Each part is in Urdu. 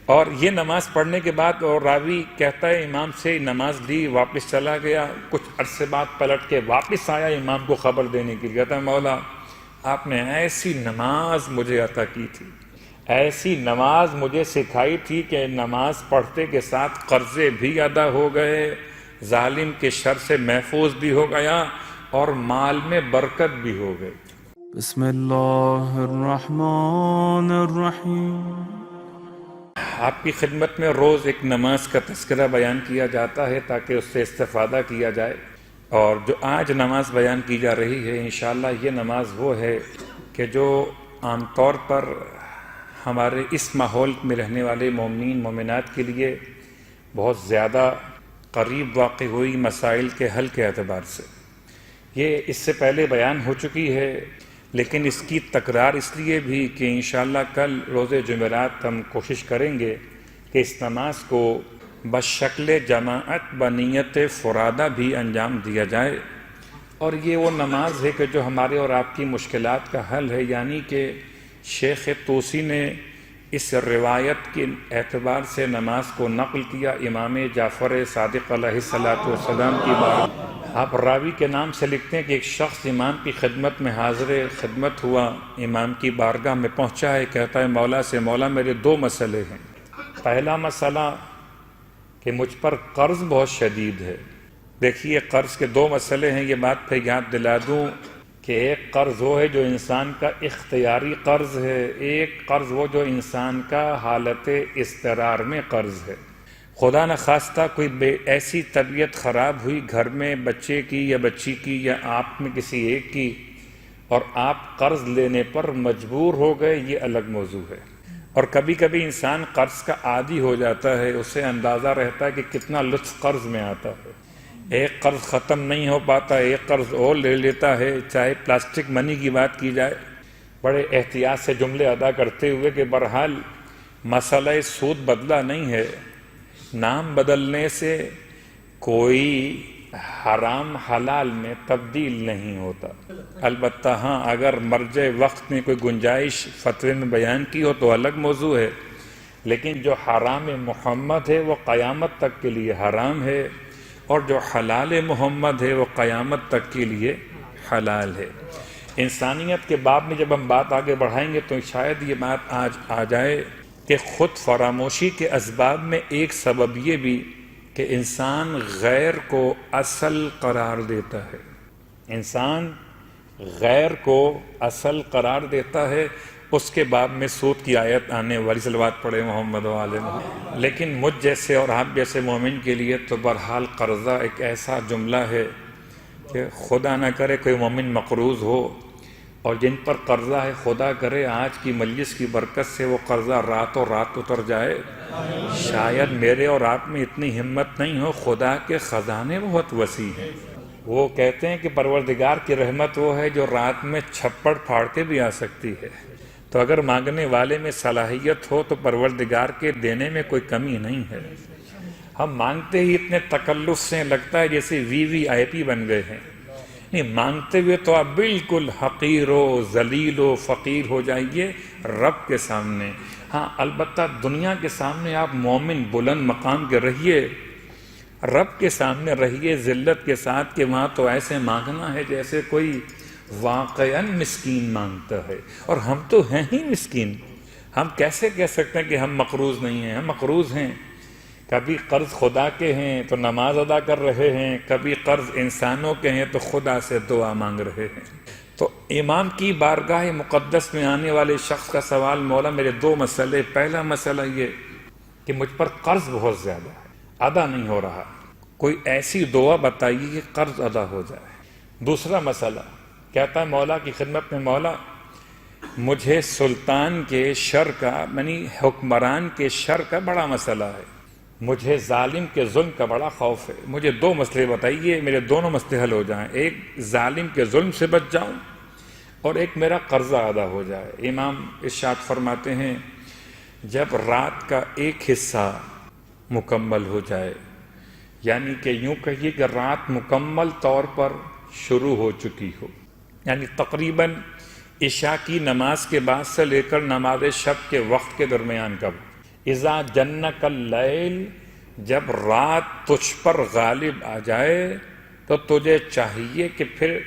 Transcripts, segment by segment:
اور یہ نماز پڑھنے کے بعد اور راوی کہتا ہے امام سے نماز لی، واپس چلا گیا، کچھ عرصے بعد پلٹ کے واپس آیا امام کو خبر دینے کے لیے، کہتا ہے مولا آپ نے ایسی نماز مجھے عطا کی تھی، ایسی نماز مجھے سکھائی تھی کہ نماز پڑھتے کے ساتھ قرضے بھی ادا ہو گئے، ظالم کے شر سے محفوظ بھی ہو گیا اور مال میں برکت بھی ہو گئی۔ بسم اللہ الرحمن الرحیم۔ آپ کی خدمت میں روز ایک نماز کا تذکرہ بیان کیا جاتا ہے تاکہ اس سے استفادہ کیا جائے، اور جو آج نماز بیان کی جا رہی ہے انشاءاللہ یہ نماز وہ ہے کہ جو عام طور پر ہمارے اس ماحول میں رہنے والے مومنین مومنات کے لیے بہت زیادہ قریب واقع ہوئی مسائل کے حل کے اعتبار سے۔ یہ اس سے پہلے بیان ہو چکی ہے، لیکن اس کی تکرار اس لیے بھی کہ انشاءاللہ کل روز جمعرات ہم کوشش کریں گے کہ اس نماز کو بشکل جماعت بنیت فرادہ بھی انجام دیا جائے، اور یہ وہ نماز ہے کہ جو ہمارے اور آپ کی مشکلات کا حل ہے، یعنی کہ شیخ طوسی نے اس روایت کے اعتبار سے نماز کو نقل کیا امام جعفر صادق علیہ السلام کی بات۔ آپ راوی کے نام سے لکھتے ہیں کہ ایک شخص امام کی خدمت میں حاضر خدمت ہوا، امام کی بارگاہ میں پہنچا ہے، کہتا ہے مولا سے مولا میرے دو مسئلے ہیں۔ پہلا مسئلہ کہ مجھ پر قرض بہت شدید ہے۔ دیکھیے قرض کے دو مسئلے ہیں، یہ بات پھر یاد دلا دوں کہ ایک قرض وہ ہے جو انسان کا اختیاری قرض ہے، ایک قرض وہ جو انسان کا حالت اضطرار میں قرض ہے۔ خدا نخواستہ کوئی ایسی طبیعت خراب ہوئی گھر میں بچے کی یا بچی کی یا آپ میں کسی ایک کی، اور آپ قرض لینے پر مجبور ہو گئے، یہ الگ موضوع ہے۔ اور کبھی کبھی انسان قرض کا عادی ہو جاتا ہے، اسے اندازہ رہتا ہے کہ کتنا لطف قرض میں آتا ہے، ایک قرض ختم نہیں ہو پاتا، ایک قرض اور لے لیتا ہے، چاہے پلاسٹک منی کی بات کی جائے، بڑے احتیاط سے جملے ادا کرتے ہوئے کہ بہرحال مسئلہ سود بدلا نہیں ہے، نام بدلنے سے کوئی حرام حلال میں تبدیل نہیں ہوتا۔ البتہ ہاں اگر مرجع وقت میں کوئی گنجائش فتوے میں بیان کی ہو تو الگ موضوع ہے، لیکن جو حرام محمد ہے وہ قیامت تک کے لیے حرام ہے، اور جو حلال محمد ہے وہ قیامت تک کے لیے حلال ہے۔ انسانیت کے باب میں جب ہم بات آگے بڑھائیں گے تو شاید یہ بات آج آ جائے کہ خود فراموشی کے اسباب میں ایک سبب یہ بھی کہ انسان غیر کو اصل قرار دیتا ہے، انسان غیر کو اصل قرار دیتا ہے۔ اس کے بعد میں سود کی آیت آنے والی، صلوات پڑھے محمد و آل محمد۔ لیکن مجھ جیسے اور آپ جیسے مومن کے لیے تو بہرحال قرضہ ایک ایسا جملہ ہے کہ خدا نہ کرے کوئی مومن مقروض ہو، اور جن پر قرضہ ہے خدا کرے آج کی مجلس کی برکت سے وہ قرضہ راتوں رات اتر جائے۔ شاید میرے اور آپ میں اتنی ہمت نہیں ہو، خدا کے خزانے بہت وسیع ہیں۔ وہ کہتے ہیں کہ پروردگار کی رحمت وہ ہے جو رات میں چھپڑ پھاڑ کے بھی آ سکتی ہے، تو اگر مانگنے والے میں صلاحیت ہو تو پروردگار کے دینے میں کوئی کمی نہیں ہے۔ ہم مانگتے ہی اتنے تکلف سے لگتا ہے جیسے VVIP بن گئے ہیں، نہیں مانگتے ہوئے تو آپ بالکل حقیر و ذلیل و فقیر ہو جائیے رب کے سامنے۔ ہاں البتہ دنیا کے سامنے آپ مومن بلند مقام کے رہیے، رب کے سامنے رہیے ذلت کے ساتھ، کہ وہاں تو ایسے مانگنا ہے جیسے کوئی واقعاً مسکین مانگتا ہے، اور ہم تو ہیں ہی مسکین۔ ہم کیسے کہہ سکتے ہیں کہ ہم مقروض نہیں ہیں؟ ہم مقروض ہیں۔ کبھی قرض خدا کے ہیں تو نماز ادا کر رہے ہیں، کبھی قرض انسانوں کے ہیں تو خدا سے دعا مانگ رہے ہیں۔ تو امام کی بارگاہ مقدس میں آنے والے شخص کا سوال، مولا میرے دو مسئلے، پہلا مسئلہ یہ کہ مجھ پر قرض بہت زیادہ ہے، ادا نہیں ہو رہا، کوئی ایسی دعا بتائیے کہ قرض ادا ہو جائے۔ دوسرا مسئلہ کہتا ہے مولا کی خدمت میں، مولا مجھے سلطان کے شر کا، یعنی حکمران کے شر کا بڑا مسئلہ ہے، مجھے ظالم کے ظلم کا بڑا خوف ہے، مجھے دو مسئلے بتائیے میرے دونوں مسئلے حل ہو جائیں، ایک ظالم کے ظلم سے بچ جاؤں اور ایک میرا قرضہ ادا ہو جائے۔ امام ارشاد فرماتے ہیں جب رات کا ایک حصہ مکمل ہو جائے، یعنی کہ یوں کہیے کہ رات مکمل طور پر شروع ہو چکی ہو، یعنی تقریباً عشاء کی نماز کے بعد سے لے کر نماز شب کے وقت کے درمیان کا، اذا جنک اللیل، جب رات تجھ پر غالب آ جائے تو تجھے چاہیے کہ پھر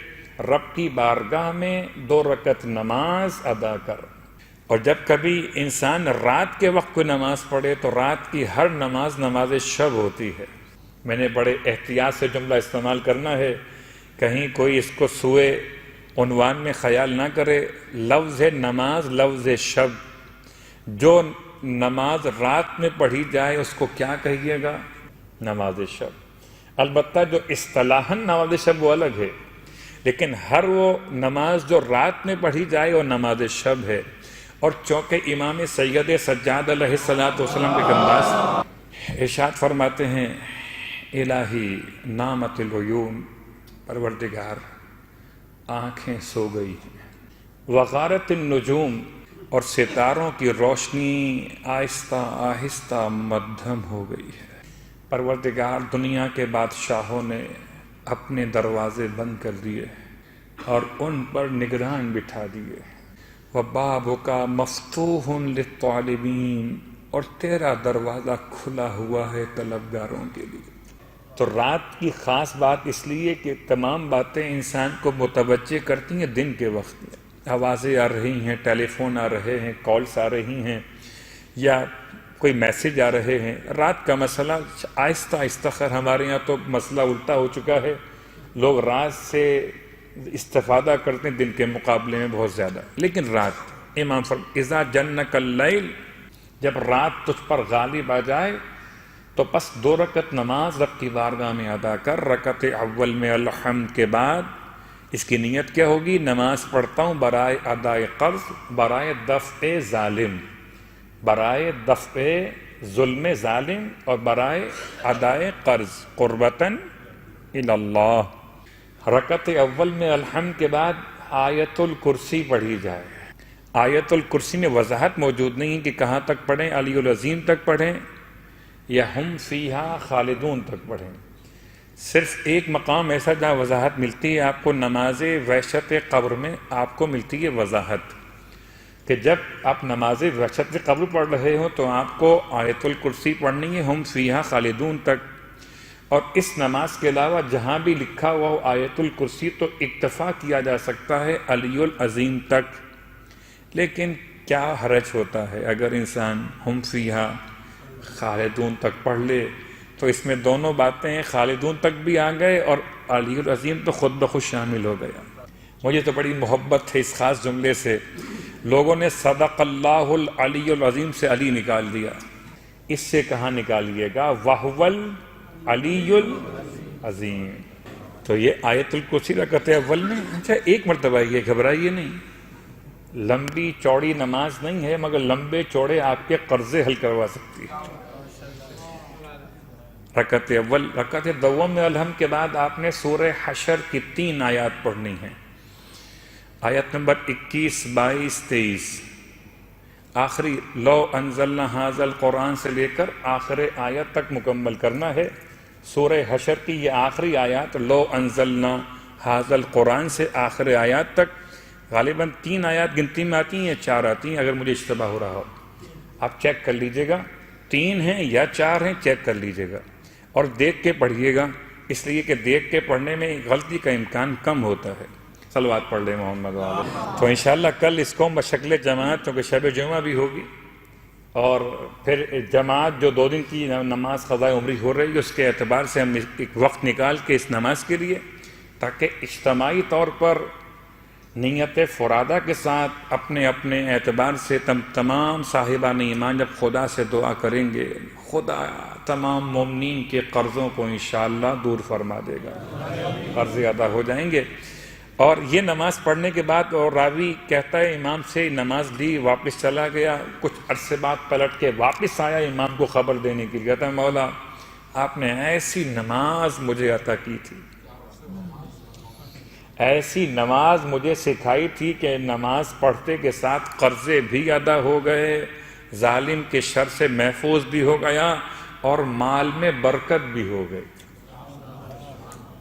رب کی بارگاہ میں 2 رکعت نماز ادا کر۔ اور جب کبھی انسان رات کے وقت کوئی نماز پڑھے تو رات کی ہر نماز نماز شب ہوتی ہے۔ میں نے بڑے احتیاط سے جملہ استعمال کرنا ہے، کہیں کوئی اس کو سوئے عنوان میں خیال نہ کرے۔ لفظ ہے نماز، لفظ شب۔ جو نماز رات میں پڑھی جائے اس کو کیا کہیے گا؟ نماز شب۔ البتہ جو اصطلاحاً نماز شب وہ الگ ہے، لیکن ہر وہ نماز جو رات میں پڑھی جائے وہ نماز شب ہے۔ اور چونکہ امام سید سجاد علیہ السلام کے انداز ارشاد فرماتے ہیں، الہی نامت العیون، پروردگار آنکھیں سو گئی ہیں، وغارت النجوم، اور ستاروں کی روشنی آہستہ آہستہ مدھم ہو گئی ہے۔ پروردگار دنیا کے بادشاہوں نے اپنے دروازے بند کر دیے اور ان پر نگران بٹھا دیے۔ وَبَابُكَ مَفْتُوحٌ لِلطَّالِبِينَ، اور تیرا دروازہ کھلا ہوا ہے طلبگاروں کے لیے۔ تو رات کی خاص بات اس لیے کہ تمام باتیں انسان کو متوجہ کرتی ہیں دن کے وقت میں۔ آوازیں آ رہی ہیں، ٹیلی فون آ رہے ہیں، کالز آ رہی ہیں، یا کوئی میسج آ رہے ہیں۔ رات کا مسئلہ آہستہ آہستہ، خیر ہمارے یہاں تو مسئلہ الٹا ہو چکا ہے، لوگ رات سے استفادہ کرتے ہیں دن کے مقابلے میں بہت زیادہ، لیکن رات امام اذا جنک اللیل، جب رات تجھ پر غالب آ جائے تو پس 2 رکعت نماز رب کی بارگاہ میں ادا کر۔ رکعت اول میں الحمد کے بعد اس کی نیت کیا ہوگی؟ نماز پڑھتا ہوں برائے ادائے قرض، برائے دفع ظالم، برائے دفع ظلم ظالم، اور برائے ادائے قرض، قربتاً الی اللہ۔ رکعت اول میں الحمد کے بعد آیت الکرسی پڑھی جائے۔ آیت الکرسی میں وضاحت موجود نہیں کہ کہاں تک پڑھیں، علی العظیم تک پڑھیں یا ہم فیہا خالدون تک پڑھیں۔ صرف ایک مقام ایسا جہاں وضاحت ملتی ہے آپ کو، نماز وحشت قبر میں آپ کو ملتی ہے وضاحت، کہ جب آپ نماز وحشت قبر پڑھ رہے ہو تو آپ کو آیت الکرسی پڑھنی ہے ہم فیہا خالدون تک۔ اور اس نماز کے علاوہ جہاں بھی لکھا ہوا ہو آیت الکرسی تو اکتفا کیا جا سکتا ہے علی العظیم تک۔ لیکن کیا حرج ہوتا ہے اگر انسان ہم فیہا خالدون تک پڑھ لے؟ تو اس میں دونوں باتیں ہیں، خالدون تک بھی آ گئے اور علی العظیم تو خود بخود شامل ہو گیا۔ مجھے تو بڑی محبت ہے اس خاص جملے سے، لوگوں نے صدق اللہ العلی العظیم سے علی نکال دیا، اس سے کہاں نکالیے گا؟ وَهُوَ العلی العظیم۔ تو یہ آیت الکرسی رکعت اول میں، اچھا ایک مرتبہ یہ گھبرائیے نہیں، لمبی چوڑی نماز نہیں ہے، مگر لمبے چوڑے آپ کے قرضے حل کروا سکتی ہے۔ رکعت اول، رکعت دوم میں الحمد کے بعد آپ نے سورہ حشر کی 3 آیات پڑھنی ہیں، آیت نمبر 21، 22، 23، آخری لو انزلنا ھذا القرآن سے لے کر آخر آیت تک مکمل کرنا ہے۔ سورہ حشر کی یہ آخری آیات لو انزلنا ھذا القرآن سے آخر آیات تک، غالباً 3 آیات گنتی میں آتی ہیں یا 4 آتی ہیں، اگر مجھے اشتباہ ہو رہا ہو آپ چیک کر لیجئے گا، 3 ہیں یا 4 ہیں چیک کر لیجئے گا، اور دیکھ کے پڑھیے گا، اس لیے کہ دیکھ کے پڑھنے میں غلطی کا امکان کم ہوتا ہے۔ صلوات پڑھ لیں محمد علیہ۔ تو انشاءاللہ کل اس کو بشکل جماعت، چونکہ شب جمعہ بھی ہوگی، اور پھر جماعت جو 2 دن کی نماز قضاء عمری ہو رہی ہے اس کے اعتبار سے ہم ایک وقت نکال کے اس نماز کے لیے، تاکہ اجتماعی طور پر نیت فرادہ کے ساتھ اپنے اپنے اعتبار سے تمام صاحبان ایمان جب خدا سے دعا کریں گے، خدا تمام مومنین کے قرضوں کو انشاءاللہ دور فرما دے گا، قرض ادا ہو جائیں گے۔ اور یہ نماز پڑھنے کے بعد، اور راوی کہتا ہے امام سے نماز لی واپس چلا گیا، کچھ عرصے بعد پلٹ کے واپس آیا امام کو خبر دینے کے لیے، کہتا ہے مولا آپ نے ایسی نماز مجھے عطا کی تھی، ایسی نماز مجھے سکھائی تھی کہ نماز پڑھتے کے ساتھ قرضے بھی ادا ہو گئے، ظالم کے شر سے محفوظ بھی ہو گیا، اور مال میں برکت بھی ہو گئی۔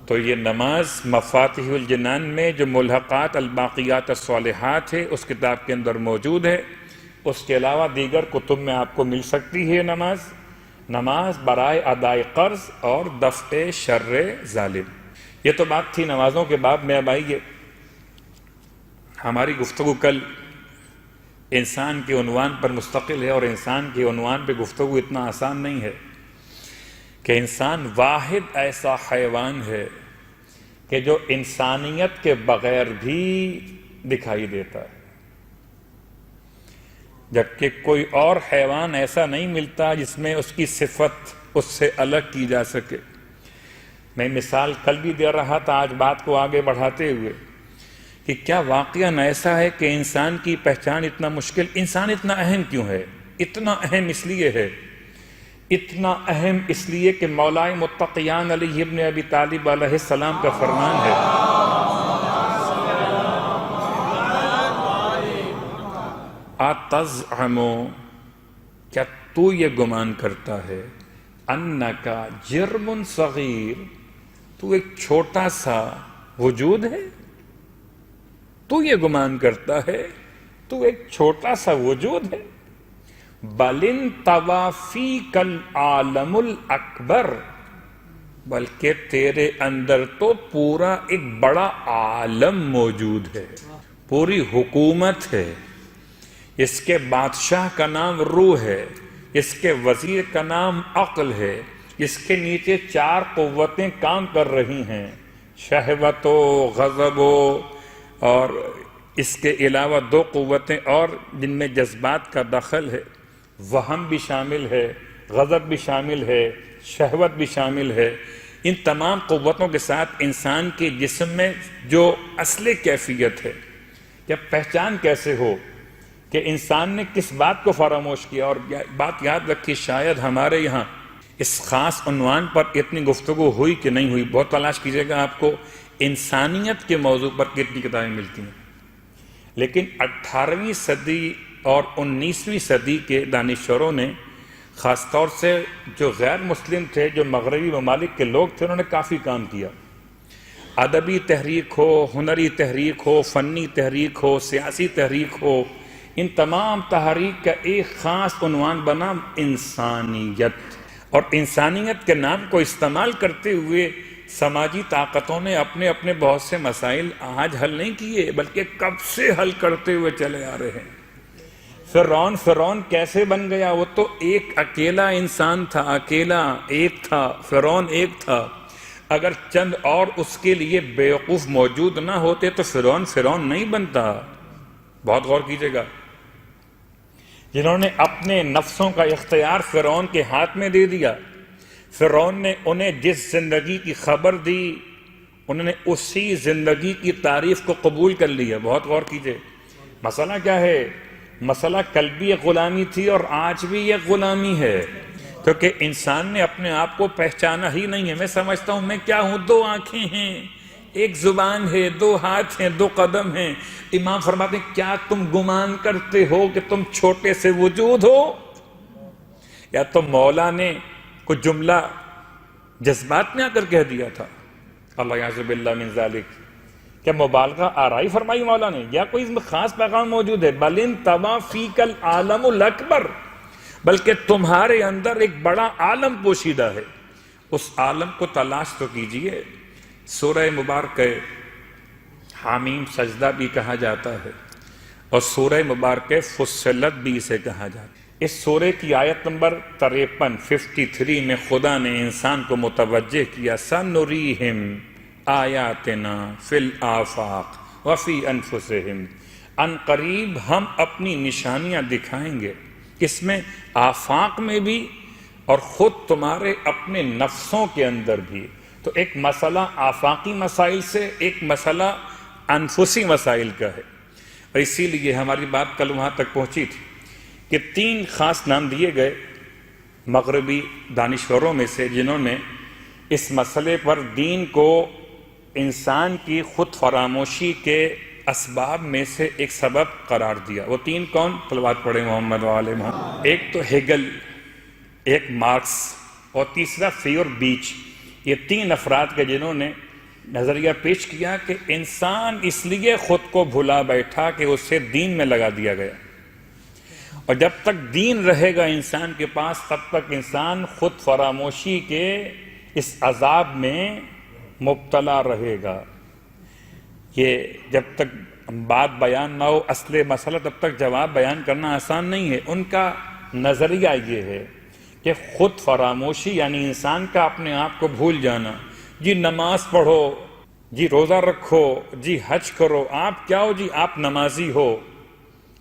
تو یہ نماز مفاتیح الجنان میں جو ملحقات الباقیات الصالحات ہے اس کتاب کے اندر موجود ہے، اس کے علاوہ دیگر کتب میں آپ کو مل سکتی ہے نماز برائے ادائے قرض اور دفع شر ظالم۔ یہ تو بات تھی نمازوں کے باب میں۔ اب آئیے، ہماری گفتگو کل انسان کے عنوان پر مستقل ہے، اور انسان کے عنوان پہ گفتگو اتنا آسان نہیں ہے کہ انسان واحد ایسا حیوان ہے کہ جو انسانیت کے بغیر بھی دکھائی دیتا ہے، جبکہ کوئی اور حیوان ایسا نہیں ملتا جس میں اس کی صفت اس سے الگ کی جا سکے۔ میں مثال کل بھی دے رہا تھا، آج بات کو آگے بڑھاتے ہوئے، کہ کیا واقعاً ایسا ہے کہ انسان کی پہچان اتنا مشکل، انسان اتنا اہم کیوں ہے؟ اتنا اہم اس لیے ہے، اتنا اہم اس لیے کہ مولائے متقیان علی ابن ابی طالب علیہ السلام کا فرمان ہے، اتزعم، کیا تو یہ گمان کرتا ہے، انکا جرم صغیر، تو ایک چھوٹا سا وجود ہے؟ تو یہ گمان کرتا ہے تو ایک چھوٹا سا وجود ہے؟ بل انطوی فیک العالم الاکبر، بلکہ تیرے اندر تو پورا ایک بڑا عالم موجود ہے، پوری حکومت ہے، اس کے بادشاہ کا نام روح ہے، اس کے وزیر کا نام عقل ہے، اس کے نیچے 4 قوتیں کام کر رہی ہیں، شہوت و غضب اور اس کے علاوہ 2 قوتیں اور جن میں جذبات کا دخل ہے، وہم بھی شامل ہے، غضب بھی شامل ہے، شہوت بھی شامل ہے۔ ان تمام قوتوں کے ساتھ انسان کے جسم میں جو اصل کیفیت ہے، کہ پہچان کیسے ہو کہ انسان نے کس بات کو فراموش کیا۔ اور بات یاد رکھی، شاید ہمارے یہاں اس خاص عنوان پر اتنی گفتگو ہوئی کہ نہیں ہوئی، بہت تلاش کیجیے گا، آپ کو انسانیت کے موضوع پر کتنی کتابیں ملتی ہیں، لیکن 18ویں صدی اور 19ویں صدی کے دانشوروں نے، خاص طور سے جو غیر مسلم تھے، جو مغربی ممالک کے لوگ تھے، انہوں نے کافی کام کیا۔ ادبی تحریک ہو، ہنری تحریک ہو، فنی تحریک ہو، سیاسی تحریک ہو، ان تمام تحریک کا ایک خاص عنوان بنا انسانیت۔ اور انسانیت کے نام کو استعمال کرتے ہوئے سماجی طاقتوں نے اپنے اپنے بہت سے مسائل آج حل نہیں کیے، بلکہ کب سے حل کرتے ہوئے چلے آ رہے ہیں۔ فرعون کیسے بن گیا؟ وہ تو ایک اکیلا انسان تھا، اکیلا ایک تھا، فرعون ایک تھا۔ اگر چند اور اس کے لیے بیوقوف موجود نہ ہوتے تو فرعون نہیں بنتا۔ بہت غور کیجیے گا، جنہوں نے اپنے نفسوں کا اختیار فرعون کے ہاتھ میں دے دیا، فرعون نے انہیں جس زندگی کی خبر دی، انہوں نے اسی زندگی کی تعریف کو قبول کر لیا۔ بہت غور کیجیے، مسئلہ کیا ہے؟ مسئلہ کل بھی ایک غلامی تھی اور آج بھی ایک غلامی ہے، کیونکہ انسان نے اپنے آپ کو پہچانا ہی نہیں ہے۔ میں سمجھتا ہوں میں کیا ہوں، 2 آنکھیں ہیں، 1 زبان ہے، 2 ہاتھ ہیں، 2 قدم ہیں۔ امام فرماتے ہیں کیا تم گمان کرتے ہو کہ تم چھوٹے سے وجود ہو؟ یا تو مولا نے کوئی جملہ جذبات میں آ کر کہہ دیا تھا، اللہ یعوذ باللہ من ذالک، کیا مبالغہ آرائی فرمائی مولا نے، یا کوئی اس میں خاص پیغام موجود ہے؟ بل انطوی فیک العالم الاکبر، بلکہ تمہارے اندر ایک بڑا عالم پوشیدہ ہے، اس عالم کو تلاش تو کیجئے۔ سورہ مبارکہ حامیم سجدہ بھی کہا جاتا ہے، اور سورہ مبارکہ فصلت بھی اسے کہا جاتا ہے۔ اس سورہ کی آیت نمبر 53 میں خدا نے انسان کو متوجہ کیا، سَنُرِيهِمْ آیاتنا فی الآفاق وفی انفسہم، ان قریب ہم اپنی نشانیاں دکھائیں گے، اس میں آفاق میں بھی اور خود تمہارے اپنے نفسوں کے اندر بھی۔ تو ایک مسئلہ آفاقی مسائل سے ایک مسئلہ انفسی مسائل کا ہے، اور اسی لیے ہماری بات کل وہاں تک پہنچی تھی کہ 3 خاص نام دیے گئے مغربی دانشوروں میں سے، جنہوں نے اس مسئلے پر دین کو انسان کی خود فراموشی کے اسباب میں سے ایک سبب قرار دیا۔ وہ 3 کون؟ صلوات پڑھیں محمد وآل محمد۔ ایک تو ہیگل، ایک مارکس، اور تیسرا فیور بیچ۔ یہ 3 افراد کے جنہوں نے نظریہ پیش کیا کہ انسان اس لیے خود کو بھلا بیٹھا کہ اسے دین میں لگا دیا گیا، اور جب تک دین رہے گا انسان کے پاس تب تک انسان خود فراموشی کے اس عذاب میں مبتلا رہے گا۔ یہ جب تک بات بیان نہ ہو اصل مسئلہ تب تک جواب بیان کرنا آسان نہیں ہے۔ ان کا نظریہ یہ ہے کہ خود فراموشی یعنی انسان کا اپنے آپ کو بھول جانا۔ جی نماز پڑھو، جی روزہ رکھو، جی حج کرو، آپ کیا ہو جی؟ آپ نمازی ہو،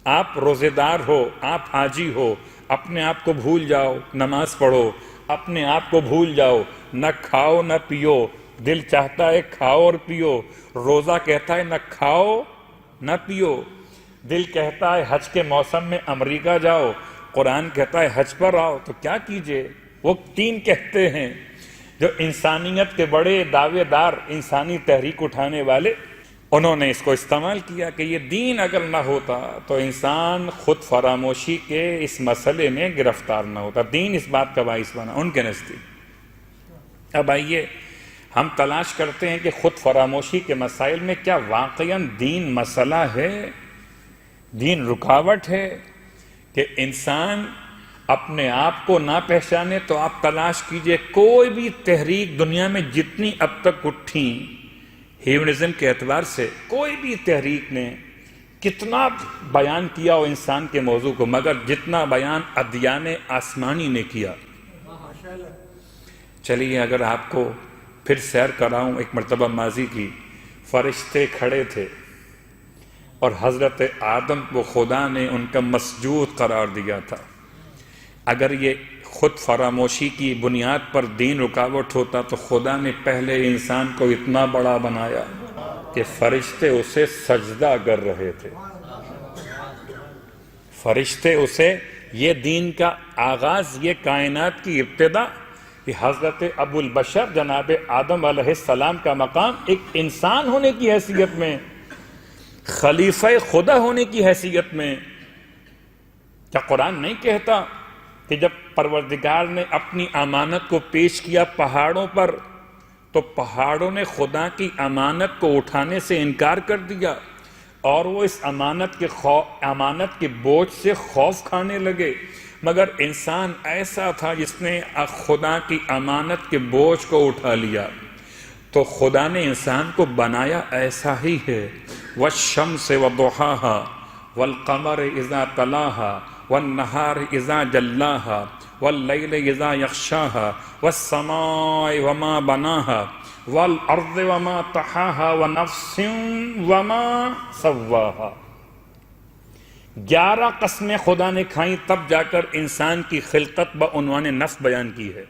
آپ روزے دار ہو، آپ حاجی ہو، اپنے آپ کو بھول جاؤ، نماز پڑھو، اپنے آپ کو بھول جاؤ، نہ کھاؤ نہ پیو، دل چاہتا ہے کھاؤ اور پیو، روزہ کہتا ہے نہ کھاؤ نہ پیو، دل کہتا ہے حج کے موسم میں امریکہ جاؤ، قرآن کہتا ہے حج پر آؤ، تو کیا کیجئے؟ وہ تین کہتے ہیں جو انسانیت کے بڑے دعوے دار، انسانی تحریک اٹھانے والے، انہوں نے اس کو استعمال کیا کہ یہ دین اگر نہ ہوتا تو انسان خود فراموشی کے اس مسئلے میں گرفتار نہ ہوتا، دین اس بات کا باعث بنا ان کے نزدیک۔ اب آئیے ہم تلاش کرتے ہیں کہ خود فراموشی کے مسائل میں کیا واقعاً دین مسئلہ ہے، دین رکاوٹ ہے کہ انسان اپنے آپ کو نہ پہچانے؟ تو آپ تلاش کیجئے کوئی بھی تحریک دنیا میں جتنی اب تک اٹھی ہیومنزم کے اعتبار سے، کوئی بھی تحریک نے کتنا بیان کیا ہو انسان کے موضوع کو، مگر جتنا بیان ادیان آسمانی نے کیا۔ چلیے اگر آپ کو پھر سیر کراؤں ایک مرتبہ ماضی کی، فرشتے کھڑے تھے اور حضرت آدم کو خدا نے ان کا مسجود قرار دیا تھا۔ اگر یہ خود فراموشی کی بنیاد پر دین رکاوٹ ہوتا تو خدا نے پہلے انسان کو اتنا بڑا بنایا کہ فرشتے اسے سجدہ کر رہے تھے، فرشتے اسے، یہ دین کا آغاز، یہ کائنات کی ابتدا، کہ حضرت ابو البشر جناب آدم علیہ السلام کا مقام ایک انسان ہونے کی حیثیت میں، خلیفہ خدا ہونے کی حیثیت میں۔ کیا قرآن نہیں کہتا کہ جب پروردگار نے اپنی امانت کو پیش کیا پہاڑوں پر تو پہاڑوں نے خدا کی امانت کو اٹھانے سے انکار کر دیا اور وہ اس امانت کے بوجھ سے خوف کھانے لگے؟ مگر انسان ایسا تھا جس نے خدا کی امانت کے بوجھ کو اٹھا لیا، تو خدا نے انسان کو بنایا ایسا ہی ہے۔ والشمس وضحاها والقمر اذا تلاها والنہار اذا جلاها واللیل اذا یغشاها والسماء وما بناها والارض وما طحاها ونفس وما سواها۔ 11 قسمیں خدا نے کھائیں تب جا کر انسان کی خلقت بعنوان نفس بیان کی ہے۔